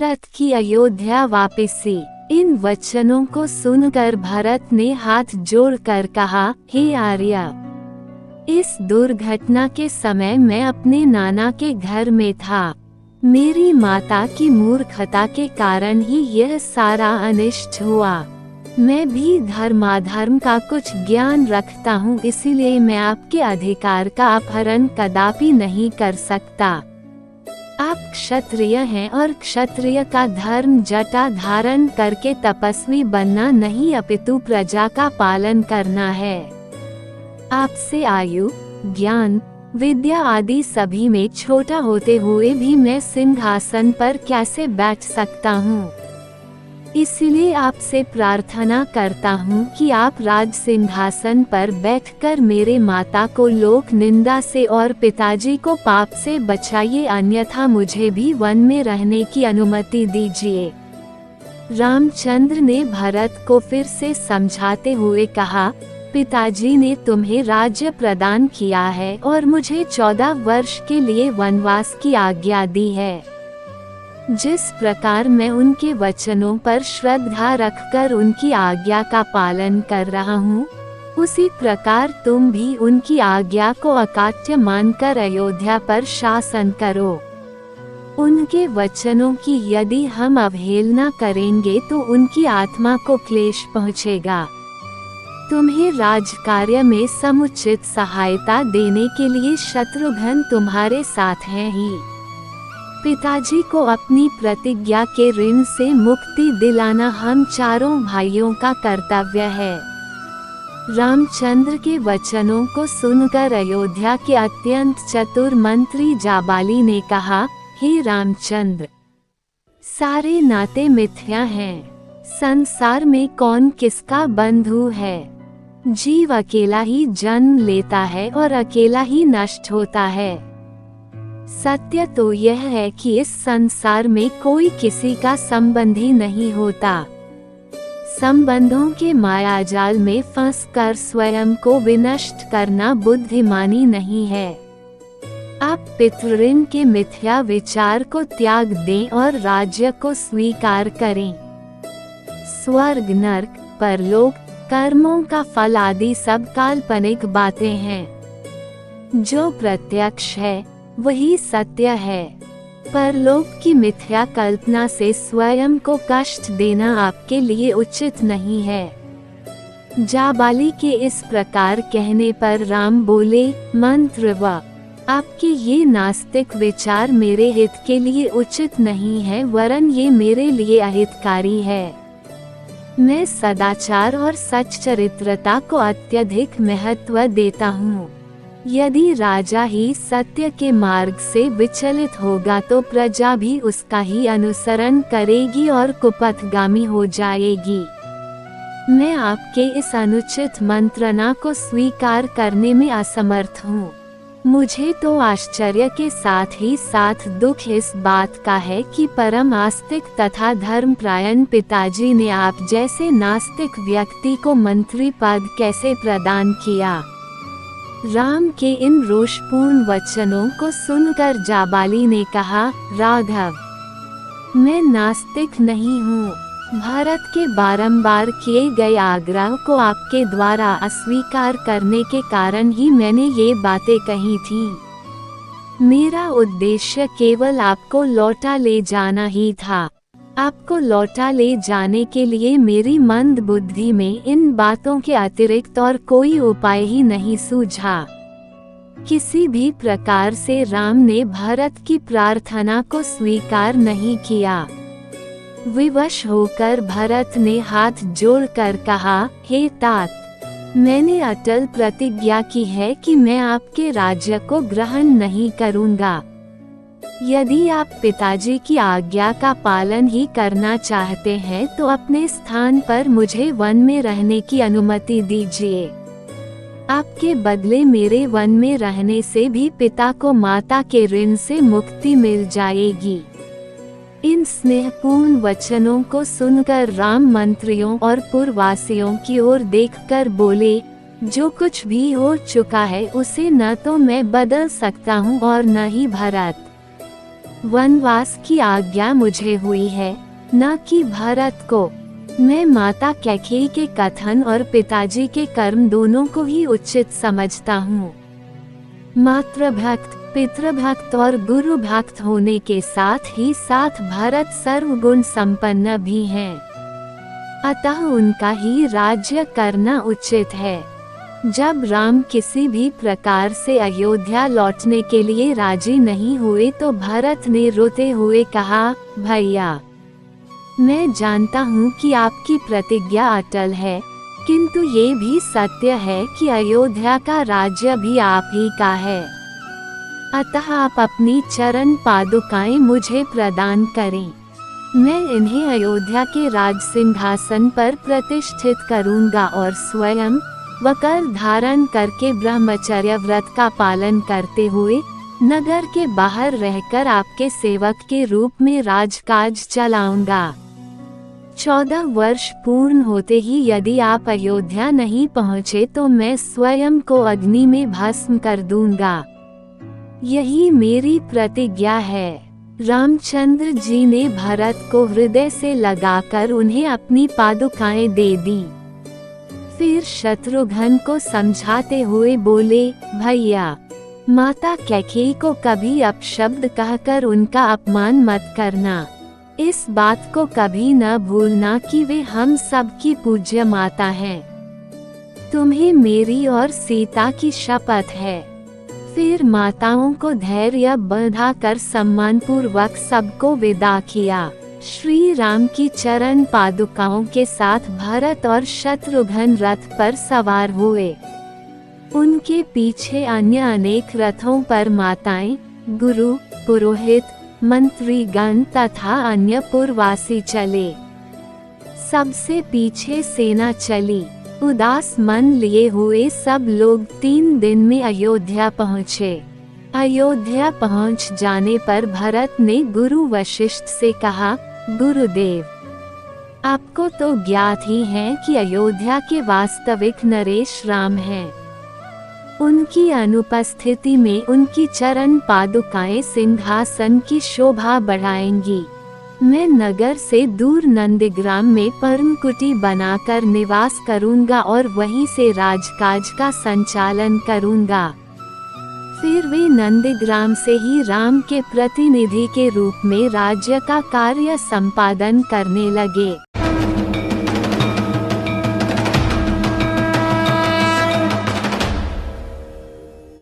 भरत की अयोध्या वापसी। इन वचनों को सुनकर भरत ने हाथ जोड़कर कहा, हे आर्य, इस दुर्घटना के समय मैं अपने नाना के घर में था। मेरी माता की मूर्खता के कारण ही यह सारा अनिष्ट हुआ। मैं भी धर्माधर्म का कुछ ज्ञान रखता हूँ, इसीलिए मैं आपके अधिकार का अपहरण कदापि नहीं कर सकता। आप क्षत्रिय हैं और क्षत्रिय का धर्म जटा धारण करके तपस्वी बनना नहीं अपितु प्रजा का पालन करना है। आपसे आयु, ज्ञान, विद्या आदि सभी में छोटा होते हुए भी मैं सिंहासन पर कैसे बैठ सकता हूँ। इसलिए आपसे प्रार्थना करता हूँ कि आप राज सिंहासन पर बैठकर मेरे माता को लोक निंदा से और पिताजी को पाप से बचाइए, अन्यथा मुझे भी वन में रहने की अनुमति दीजिए। रामचंद्र ने भरत को फिर से समझाते हुए कहा, पिताजी ने तुम्हें राज्य प्रदान किया है और मुझे 14 वर्ष के लिए वनवास की आज्ञा दी है। जिस प्रकार मैं उनके वचनों पर श्रद्धा रखकर उनकी आज्ञा का पालन कर रहा हूँ, उसी प्रकार तुम भी उनकी आज्ञा को अकाट्य मानकर अयोध्या पर शासन करो। उनके वचनों की यदि हम अवहेलना करेंगे तो उनकी आत्मा को क्लेश पहुँचेगा। तुम्हें राजकार्य में समुचित सहायता देने के लिए शत्रुघ्न तुम्हारे साथ हैं ही। पिताजी को अपनी प्रतिज्ञा के ऋण से मुक्ति दिलाना हम चारों भाइयों का कर्तव्य है। रामचंद्र के वचनों को सुनकर अयोध्या के अत्यंत चतुर मंत्री जाबाली ने कहा, हे रामचंद्र, सारे नाते मिथ्या हैं। संसार में कौन किसका बंधु है। जीव अकेला ही जन्म लेता है और अकेला ही नष्ट होता है। सत्य तो यह है कि इस संसार में कोई किसी का संबंधी नहीं होता। संबंधों के मायाजाल में फंसकर स्वयं को विनष्ट करना बुद्धिमानी नहीं है। आप पितृऋण के मिथ्या विचार को त्याग दें और राज्य को स्वीकार करें। स्वर्ग, नरक, परलोक, कर्मों का फल आदि सब काल्पनिक बातें हैं। जो प्रत्यक्ष है वही सत्य है। परलोक की मिथ्या कल्पना से स्वयं को कष्ट देना आपके लिए उचित नहीं है। जाबाली के इस प्रकार कहने पर राम बोले, मंत्र व आपके ये नास्तिक विचार मेरे हित के लिए उचित नहीं है, वरन ये मेरे लिए अहितकारी है। मैं सदाचार और सच्चरित्रता को अत्यधिक महत्व देता हूँ। यदि राजा ही सत्य के मार्ग से विचलित होगा तो प्रजा भी उसका ही अनुसरण करेगी और कुपथगामी हो जाएगी। मैं आपके इस अनुचित मंत्रणा को स्वीकार करने में असमर्थ हूँ। मुझे तो आश्चर्य के साथ ही साथ दुख इस बात का है कि परम आस्तिक तथा धर्मपरायण पिताजी ने आप जैसे नास्तिक व्यक्ति को मंत्री पद कैसे प्रदान किया। राम के इन रोषपूर्ण वचनों को सुनकर जाबाली ने कहा, राघव, मैं नास्तिक नहीं हूँ। भरत के बारंबार किए गए आग्रह को आपके द्वारा अस्वीकार करने के कारण ही मैंने ये बातें कही थी। मेरा उद्देश्य केवल आपको लौटा ले जाना ही था। आपको लौटा ले जाने के लिए मेरी मंद बुद्धि में इन बातों के अतिरिक्त और कोई उपाय ही नहीं सूझा। किसी भी प्रकार से राम ने भरत की प्रार्थना को स्वीकार नहीं किया। विवश होकर भरत ने हाथ जोड़कर कहा, हे तात, मैंने अटल प्रतिज्ञा की है कि मैं आपके राज्य को ग्रहण नहीं करूंगा। यदि आप पिताजी की आज्ञा का पालन ही करना चाहते हैं तो अपने स्थान पर मुझे वन में रहने की अनुमति दीजिए। आपके बदले मेरे वन में रहने से भी पिता को माता के ऋण से मुक्ति मिल जाएगी। इन स्नेहपूर्ण वचनों को सुनकर राम मंत्रियों और पुरवासियों की ओर देखकर बोले, जो कुछ भी हो चुका है उसे न तो मैं बदल सकता हूँ और न ही भरत। वनवास की आज्ञा मुझे हुई है, न कि भरत को। मैं माता कैकेयी के कथन और पिताजी के कर्म दोनों को ही उचित समझता हूँ। मातृभक्त, पितृभक्त और गुरु भक्त होने के साथ ही साथ भरत सर्वगुण संपन्न भी हैं। अतः उनका ही राज्य करना उचित है। जब राम किसी भी प्रकार से अयोध्या लौटने के लिए राजी नहीं हुए तो भरत ने रोते हुए कहा, भैया, मैं जानता हूँ कि आपकी प्रतिज्ञा अटल है, किंतु ये भी सत्य है कि अयोध्या का राज्य भी आप ही का है। अतः आप अपनी चरण पादुकाएं मुझे प्रदान करें। मैं इन्हें अयोध्या के राज सिंहासन पर प्रतिष्ठित करूंगा और स्वयं वकर धारण करके ब्रह्मचर्य व्रत का पालन करते हुए नगर के बाहर रहकर आपके सेवक के रूप में राजकाज चलाऊंगा। 14 वर्ष पूर्ण होते ही यदि आप अयोध्या नहीं पहुँचे तो मैं स्वयं को अग्नि में भस्म कर दूंगा। यही मेरी प्रतिज्ञा है। रामचंद्र जी ने भरत को हृदय से लगाकर उन्हें अपनी पादुकाएं दे दी। फिर शत्रुघ्न को समझाते हुए बोले, भैया, माता कैकेयी को कभी अपशब्द कहकर उनका अपमान मत करना। इस बात को कभी न भूलना कि वे हम सब की पूज्य माता हैं। तुम्हें मेरी और सीता की शपथ है। फिर माताओं को धैर्य बंधाकर सम्मानपूर्वक सबको विदा किया। श्री राम की चरण पादुकाओं के साथ भरत और शत्रुघ्न रथ पर सवार हुए। उनके पीछे अन्य अनेक रथों पर माताएं, गुरु, पुरोहित, मंत्रीगण तथा अन्य पुरवासी चले। सबसे पीछे सेना चली। उदास मन लिए हुए सब लोग 3 दिन में अयोध्या पहुँचे। अयोध्या पहुँच जाने पर भरत ने गुरु वशिष्ठ से कहा, गुरुदेव, आपको तो ज्ञात ही है कि अयोध्या के वास्तविक नरेश राम हैं। उनकी अनुपस्थिति में उनकी चरण पादुकाएं सिंहासन की शोभा बढ़ाएंगी। मैं नगर से दूर नंदग्राम में पर्णकुटी बनाकर निवास करूंगा और वहीं से राजकाज का संचालन करूंगा। फिर वे नंदग्राम से ही राम के प्रतिनिधि के रूप में राज्य का कार्य संपादन करने लगे।